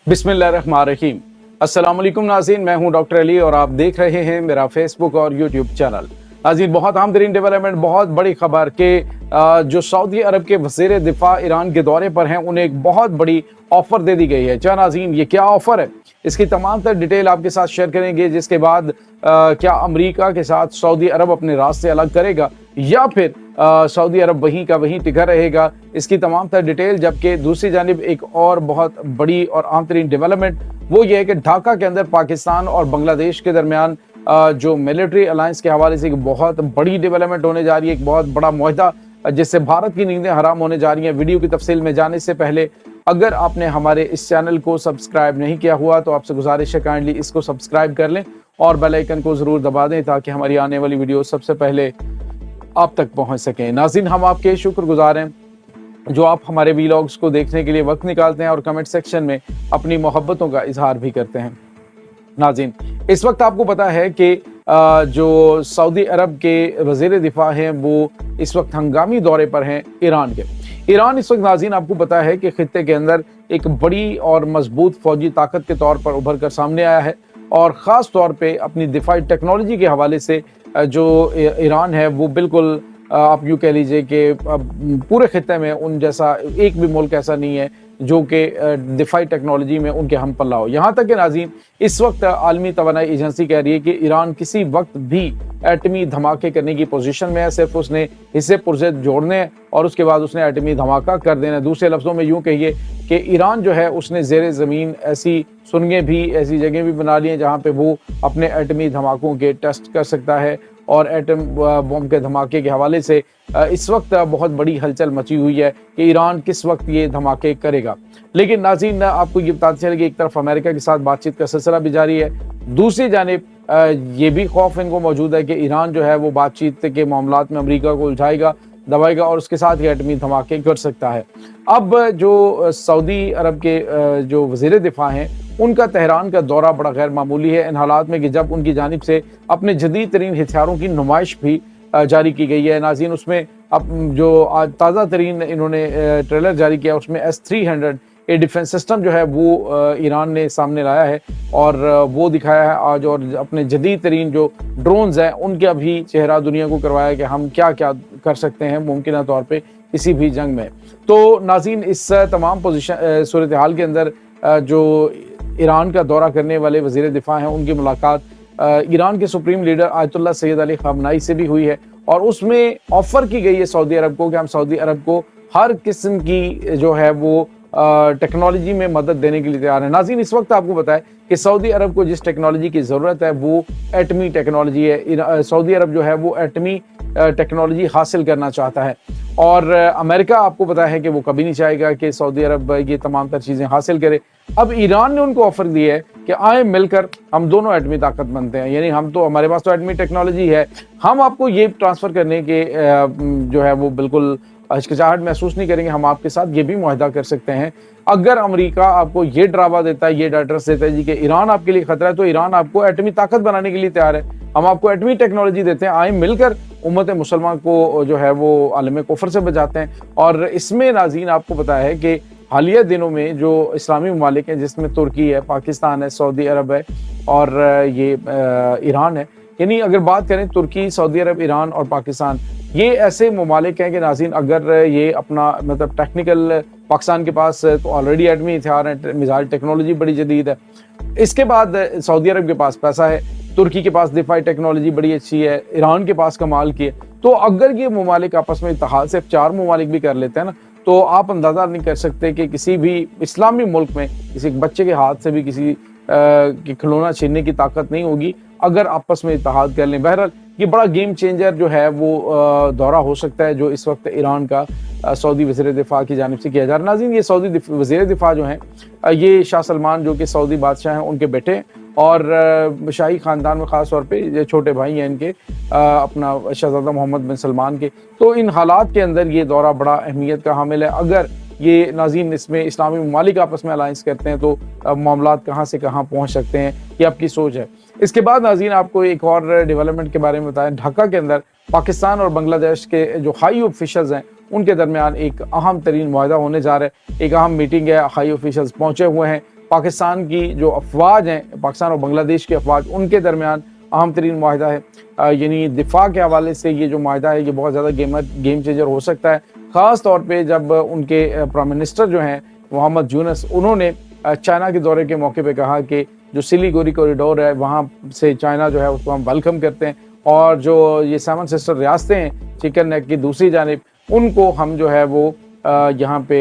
बिस्मिल्लाहिर्रहमानिर्रहीम। अस्सलाम वालेकुम नाज़रीन, मैं हूं डॉक्टर अली और आप देख रहे हैं मेरा फेसबुक और यूट्यूब चैनल। नाज़रीन, बहुत अहम तरीन डेवलपमेंट, बहुत बड़ी खबर कि जो सऊदी अरब के वज़ीर दिफा ईरान के दौरे पर हैं, उन्हें एक बहुत बड़ी ऑफ़र दे दी गई है। क्या नाज़रीन, ये क्या ऑफ़र है, इसकी तमाम तर डिटेल आपके साथ शेयर करेंगे। जिसके बाद क्या अमरीका के साथ सऊदी अरब अपने रास्ते अलग करेगा या फिर सऊदी अरब वहीं का वहीं टिका रहेगा, इसकी तमाम तर डिटेल। जबकि दूसरी जानिब एक और बहुत बड़ी और अहम तरीन डेवलपमेंट वो ये है कि ढाका के अंदर पाकिस्तान और बांग्लादेश के दरमियान जो मिलिट्री अलायंस के हवाले से एक बहुत बड़ी डेवलपमेंट होने जा रही है, एक बहुत बड़ा मुआहदा जिससे भारत की नींदें हराम होने जा रही हैं। वीडियो की तफसील में जाने से पहले अगर आपने हमारे इस चैनल को सब्सक्राइब नहीं किया हुआ तो आपसे गुजारिश है काइंडली इसको सब्सक्राइब कर लें और बेल आइकन को ज़रूर दबा दें ताकि हमारी आने वाली वीडियो सबसे पहले आप तक पहुंच सकें। नाज़रीन, हम आपके शुक्रगुजार हैं जो आप हमारे वीलॉग्स को देखने के लिए वक्त निकालते हैं और कमेंट सेक्शन में अपनी मोहब्बतों का इजहार भी करते हैं। नाज़रीन, इस वक्त आपको पता है कि जो सऊदी अरब के वज़ीर दिफा हैं वो इस वक्त हंगामी दौरे पर हैं ईरान के। ईरान इस वक्त नाज़रीन आपको पता है कि खित्ते के अंदर एक बड़ी और मजबूत फौजी ताकत के तौर पर उभर कर सामने आया है और ख़ास तौर पे अपनी दिफाई टेक्नोलॉजी के हवाले से जो ईरान है वो बिल्कुल आप यूँ कह लीजिए कि पूरे खित्ते में उन जैसा एक भी मुल्क ऐसा नहीं है जो कि दिफाई टेक्नोलॉजी में उनके हम पल्ला हो। यहाँ तक कि नाज़रीन इस वक्त आलमी तवानाई एजेंसी कह रही है कि ईरान किसी वक्त भी एटमी धमाके करने की पोजीशन में है, सिर्फ उसने हिस्से पुर्जे जोड़ने हैं और उसके बाद उसने एटमी धमाका कर देना है। दूसरे लफ्ज़ों में यूँ कहिए कि ईरान जो है उसने ज़ेरे ज़मीन ऐसी सुरंगें भी, ऐसी जगह भी बना ली हैं जहाँ पे वो अपने एटमी धमाकों के टेस्ट कर सकता है। और एटम बम के धमाके के हवाले से इस वक्त बहुत बड़ी हलचल मची हुई है कि ईरान किस वक्त ये धमाके करेगा। लेकिन नाज़रीन, आपको ये बताते चले कि एक तरफ अमेरिका के साथ बातचीत का सिलसिला भी जारी है, दूसरी जानिब ये भी खौफ इनको मौजूद है कि ईरान जो है वो बातचीत के मामलात में अमेरिका को उलझाएगा, दबाएगा और उसके साथ ही एटमी धमाके कर सकता है। अब जो सऊदी अरब के जो वज़ीर दिफा हैं उनका तेहरान का दौरा बड़ा गैर मामूली है इन हालात में कि जब उनकी जानिब से अपने जदीद तरीन हथियारों की नुमाइश भी जारी की गई है। नाज़रीन, उसमें अब जो आज ताज़ा तरीन इन्होंने ट्रेलर जारी किया उसमें S-300 ए डिफेंस सिस्टम जो है वो ईरान ने सामने लाया है और वो दिखाया है आज। और अपने जदीद तरीन जो ड्रोन्स हैं उनका भी चेहरा दुनिया को करवाया कि हम क्या क्या कर सकते हैं मुमकिन तौर पर किसी भी जंग में। तो नाज़रीन, इस तमाम पोजीशन सूरत हाल के अंदर जो ईरान का दौरा करने वाले वज़ीर दिफा हैं उनकी मुलाकात ईरान के supreme leader Ayatollah Sayyid Ali Khamenei से भी हुई है और उसमें ऑफ़र की गई है सऊदी अरब को कि हम सऊदी अरब को हर किस्म की जो है वो टेक्नोलॉजी में मदद देने के लिए तैयार है। नाज़रीन, इस वक्त आपको पता है कि सऊदी अरब को जिस टेक्नोलॉजी की ज़रूरत है वो एटमी टेक्नोलॉजी है। सऊदी अरब जो है वो एटमी टेक्नोलॉजी हासिल करना चाहता है और अमेरिका आपको पता है कि वो कभी नहीं चाहेगा कि सऊदी अरब ये तमाम तर चीज़ें हासिल करे। अब ईरान ने उनको ऑफर दी है कि आए मिलकर हम दोनों एटमी ताकत बनते हैं, यानी हम तो हमारे पास तो एटमी टेक्नोलॉजी है, हम आपको ये ट्रांसफ़र करने के जो है वो बिल्कुल हिचकिचाहट महसूस नहीं करेंगे, हम आपके साथ ये भी मुआहदा कर सकते हैं। अगर अमेरिका आपको ये ड्रावा देता है, ये एड्रेस देता है जी कि ईरान आपके लिए खतरा है, तो ईरान आपको एटमी ताकत बनाने के लिए तैयार है, हम आपको एटमी टेक्नोलॉजी देते हैं, आए मिलकर उम्मत मुसलमान को जो है वो आलम कुफर से बचाते हैं। और इसमें नाज़रीन आपको पता है कि हालिया दिनों में जो इस्लामी ममालिक हैं जिसमें तुर्की है, पाकिस्तान है, सऊदी अरब है और ये ईरान है, यानी अगर बात करें तुर्की, सऊदी अरब, ईरान और पाकिस्तान, ये ऐसे ममालिक हैं कि नाज़रीन अगर ये अपना मतलब टेक्निकल, पाकिस्तान के पास तो ऑलरेडी एटमी हथियार हैं, मिसाइल टेक्नोलॉजी बड़ी जदीद है, इसके बाद सऊदी अरब के पास पैसा है, तुर्की के पास दिफाई टेक्नोलॉजी बड़ी अच्छी है, ईरान के पास कमाल की है। तो अगर ये ममालिक आपस में इत्तेहाद सिर्फ 4 ममालिक भी कर लेते हैं ना, तो आप अंदाज़ा नहीं कर सकते कि किसी भी इस्लामी मुल्क में किसी बच्चे के हाथ से भी किसी की खिलौना छीनने की ताकत नहीं होगी अगर आपस में इत्तेहाद कर लें। बहरहाल ये बड़ा गेम चेंजर जो है वो दौरा हो सकता है जो इस वक्त ईरान का सऊदी वज़ीर दिफा की जानिब से किया जा रहा है। नाज़रीन, ये सऊदी वज़ीर दिफा जो हैं ये शाह सलमान जो कि सऊदी बादशाह हैं उनके बेटे और शाही ख़ानदान में ख़ास तौर पे ये छोटे भाई हैं इनके अपना शहज़ादा मोहम्मद बिन सलमान के। तो इन हालात के अंदर ये दौरा बड़ा अहमियत का हामिल है। अगर ये नाज़रीन इसमें इस्लामी ममालिक आपस में अलायंस करते हैं तो मामलात कहाँ से कहाँ पहुँच सकते हैं, ये आपकी सोच है। इसके बाद नाज़रीन आपको एक और डेवलपमेंट के बारे में बताएं। ढाका के अंदर पाकिस्तान और बांग्लादेश के जो हाई ऑफिशल्स हैं उनके दरमियान एक अहम तरीन मुआहदा होने जा रहा है। एक अहम मीटिंग है, हाई ऑफिशल्स पहुंचे हुए हैं پاکستان کی جو افواج ہیں، پاکستان اور بنگلہ دیش کی افواج، ان کے درمیان اہم ترین معاہدہ ہے۔ یعنی دفاع کے حوالے سے یہ جو معاہدہ ہے یہ بہت زیادہ گیم چینجر ہو سکتا ہے، خاص طور پہ جب ان کے پرائم منسٹر جو ہیں محمد یونس، انہوں نے چائنا کے دورے کے موقع پہ کہا کہ جو سلیگوری کوریڈور ہے وہاں سے چائنا جو ہے اس کو ہم ویلکم کرتے ہیں، اور جو یہ 7 سسٹر ریاستیں ہیں چکن نیک کی دوسری جانب، ان کو ہم جو ہے وہ یہاں پہ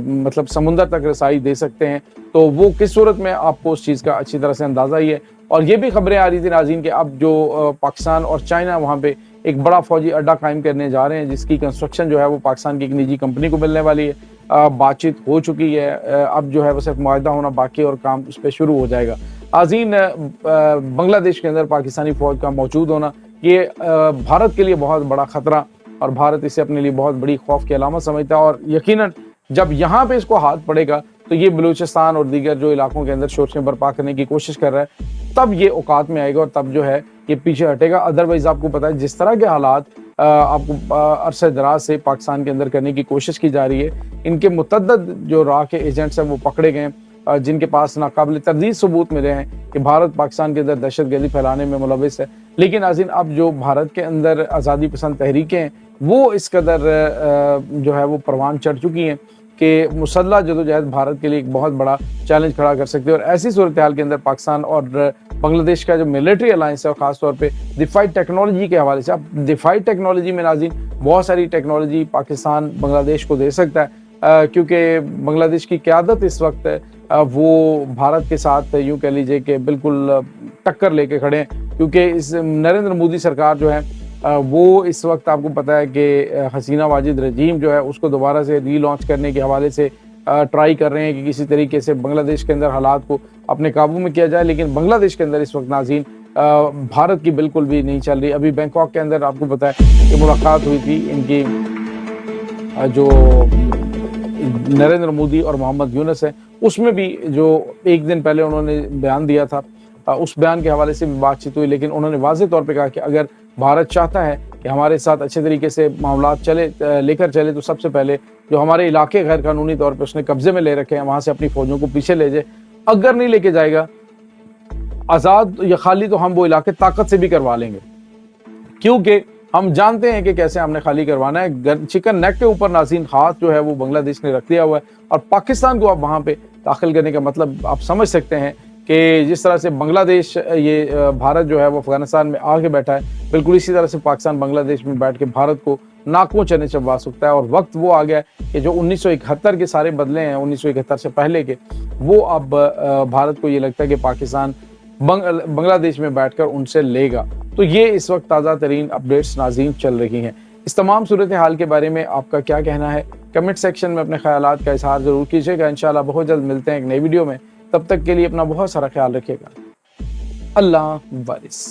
مطلب سمندر تک رسائی دے سکتے ہیں۔ تو وہ کس صورت میں آپ کو اس چیز کا اچھی طرح سے اندازہ ہی ہے۔ اور یہ بھی خبریں آ رہی تھی ناظرین کہ اب جو پاکستان اور چائنا وہاں پہ ایک بڑا فوجی اڈہ قائم کرنے جا رہے ہیں، جس کی کنسٹرکشن جو ہے وہ پاکستان کی ایک نجی کمپنی کو ملنے والی ہے۔ بات چیت ہو چکی ہے، اب جو ہے وہ صرف معاہدہ ہونا باقی اور کام اس پہ شروع ہو جائے گا۔ ناظرین، بنگلہ دیش کے اندر پاکستانی فوج کا موجود ہونا یہ بھارت کے لیے بہت بڑا خطرہ، اور بھارت اسے اپنے لیے بہت بڑی خوف کی علامت سمجھتا ہے، اور یقیناً جب یہاں پہ اس کو ہاتھ پڑے گا تو یہ بلوچستان اور دیگر جو علاقوں کے اندر شورشیں برپا کرنے کی کوشش کر رہا ہے، تب یہ اوقات میں آئے گا اور تب جو ہے یہ پیچھے ہٹے گا۔ ادروائز آپ کو پتہ ہے جس طرح کے حالات آپ کو عرصہ دراز سے پاکستان کے اندر کرنے کی کوشش کی جا رہی ہے، ان کے متعدد جو راہ کے ایجنٹس ہیں وہ پکڑے گئے ہیں، جن کے پاس ناقابل تردید ثبوت ملے ہیں کہ بھارت پاکستان کے اندر دہشت گردی پھیلانے میں ملوث ہے۔ لیکن ناظرین، اب جو بھارت کے اندر آزادی پسند تحریکیں ہیں وہ اس قدر جو ہے وہ پروان چڑھ چکی ہیں کہ مسلح جدوجہد بھارت کے لیے ایک بہت بڑا چیلنج کھڑا کر سکتے ہیں۔ اور ایسی صورتحال کے اندر پاکستان اور بنگلہ دیش کا جو ملٹری الائنس ہے، اور خاص طور پہ دفاعی ٹیکنالوجی کے حوالے سے، اب دفاعی ٹیکنالوجی میں ناظرین بہت ساری ٹیکنالوجی پاکستان بنگلہ دیش کو دے سکتا ہے، کیونکہ بنگلہ دیش کی قیادت اس وقت وہ بھارت کے ساتھ یوں کہہ لیجئے کہ بالکل ٹکر لے کے کھڑے ہیں، کیونکہ اس نریندر مودی سرکار جو ہے وہ اس وقت آپ کو پتہ ہے کہ حسینہ واجد رجیم جو ہے اس کو دوبارہ سے ری لانچ کرنے کے حوالے سے ٹرائی کر رہے ہیں کہ کسی طریقے سے بنگلہ دیش کے اندر حالات کو اپنے قابو میں کیا جائے۔ لیکن بنگلہ دیش کے اندر اس وقت ناظرین بھارت کی بالکل بھی نہیں چل رہی۔ ابھی بینکاک کے اندر آپ کو پتہ ہے کہ ملاقات ہوئی تھی ان کی، جو نریندر مودی اور محمد یونس ہے، اس میں بھی جو ایک دن پہلے انہوں نے بیان دیا تھا، اس بیان کے حوالے سے بھی بات چیت ہوئی، لیکن انہوں نے واضح طور پہ کہا کہ اگر بھارت چاہتا ہے کہ ہمارے ساتھ اچھے طریقے سے معاملات لے کر چلے تو سب سے پہلے جو ہمارے علاقے غیر قانونی طور پہ اس نے قبضے میں لے رکھے ہیں وہاں سے اپنی فوجوں کو پیچھے لے جائے۔ اگر نہیں لے کے جائے گا آزاد یا خالی، تو ہم وہ علاقے طاقت سے بھی کروا لیں گے، کیونکہ ہم جانتے ہیں کہ کیسے ہم نے خالی کروانا ہے۔ چکن نیک کے اوپر ناظرین ہاتھ جو ہے وہ بنگلہ دیش نے رکھ دیا ہوا ہے، اور پاکستان کو اب وہاں پہ داخل کرنے کا مطلب آپ سمجھ سکتے ہیں کہ جس طرح سے بنگلہ دیش یہ بھارت جو ہے وہ افغانستان میں آ کے بیٹھا ہے، بالکل اسی طرح سے پاکستان بنگلہ دیش میں بیٹھ کے بھارت کو ناکوں چنے چبوا سکتا ہے۔ اور وقت وہ آ گیا ہے کہ جو 1971 کے سارے بدلے ہیں 1971 سے پہلے کے، وہ اب بھارت کو یہ لگتا ہے کہ پاکستان بنگلہ دیش میں بیٹھ کر ان سے لے گا۔ تو یہ اس وقت تازہ ترین اپڈیٹس ناظرین چل رہی ہیں۔ اس تمام صورتحال کے بارے میں آپ کا کیا کہنا ہے؟ کمنٹ سیکشن میں اپنے خیالات کا اظہار ضرور کیجیے گا۔ انشاءاللہ بہت جلد ملتے ہیں ایک نئی ویڈیو میں، تب تک کے لیے اپنا بہت سارا خیال رکھیے گا۔ اللہ حافظ۔